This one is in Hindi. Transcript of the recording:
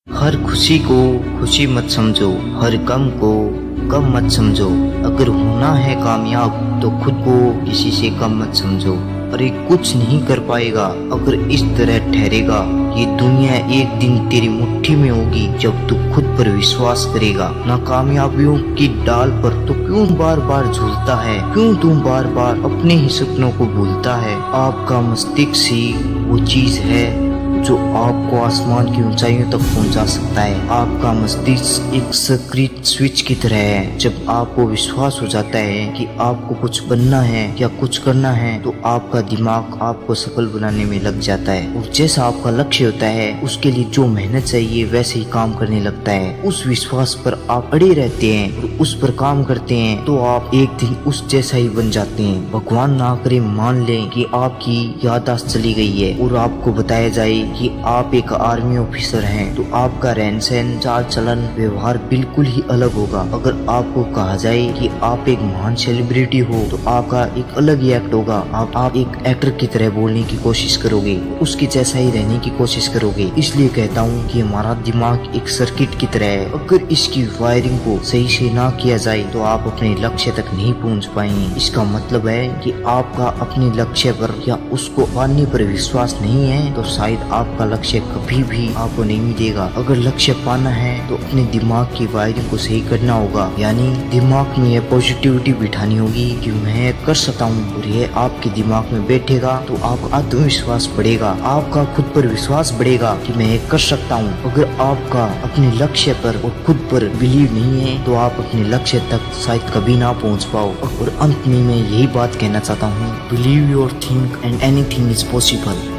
हर खुशी को खुशी मत समझो, हर गम को गम मत समझो। अगर होना है कामयाब तो खुद को किसी से कम मत समझो। अरे कुछ नहीं कर पाएगा अगर इस तरह ठहरेगा। ये दुनिया एक दिन तेरी मुट्ठी में होगी जब तू खुद पर विश्वास करेगा। नाकामयाबियों की डाल पर तो क्यों बार बार झूलता है, क्यों तू बार बार अपने ही सपनों को भूलता है। आपका मस्तिष्क ही वो चीज है जो आपको आसमान की ऊंचाइयों तक पहुंचा सकता है। आपका मस्तिष्क एक सक्रिय स्विच की तरह है। जब आपको विश्वास हो जाता है कि आपको कुछ बनना है या कुछ करना है तो आपका दिमाग आपको सफल बनाने में लग जाता है। और जैसा आपका लक्ष्य होता है उसके लिए जो मेहनत चाहिए वैसे ही काम करने लगता है। उस विश्वास पर आप अड़े रहते हैं और उस पर काम करते हैं तो आप एक दिन उस जैसा ही बन जाते हैं। भगवान ना करे मान लें कि आपकी याददाश्त चली गई है और आपको बताया जाए कि आप एक आर्मी ऑफिसर हैं तो आपका रहन सहन, चाल चलन, व्यवहार बिल्कुल ही अलग होगा। अगर आपको कहा जाए कि आप एक महान सेलिब्रिटी हो तो आपका एक अलग ही एक्ट होगा। आप एक एक्टर की तरह बोलने की कोशिश करोगे, उसके जैसा ही रहने की कोशिश करोगे। इसलिए कहता हूँ कि हमारा दिमाग एक सर्किट की तरह है। अगर इसकी वायरिंग को सही से ना किया जाए तो आप अपने लक्ष्य तक नहीं पहुँच पाएंगे। इसका मतलब है कि आपका अपने लक्ष्य पर या उसको पाने पर विश्वास नहीं है तो शायद आपका लक्ष्य कभी भी आपको नहीं मिलेगा। अगर लक्ष्य पाना है तो अपने दिमाग की वायरिंग को सही करना होगा, यानी दिमाग में यह पॉजिटिविटी बिठानी होगी कि मैं कर सकता हूँ। और ये आपके दिमाग में बैठेगा तो आपका आत्मविश्वास बढ़ेगा, आपका खुद पर विश्वास बढ़ेगा कि मैं ये कर सकता हूँ। अगर आपका अपने लक्ष्य पर और खुद पर बिलीव नहीं है तो आप अपने लक्ष्य तक शायद कभी ना पहुँच पाओ। और अंत में मैं यही बात कहना चाहता हूँ, believe your think and anything is possible.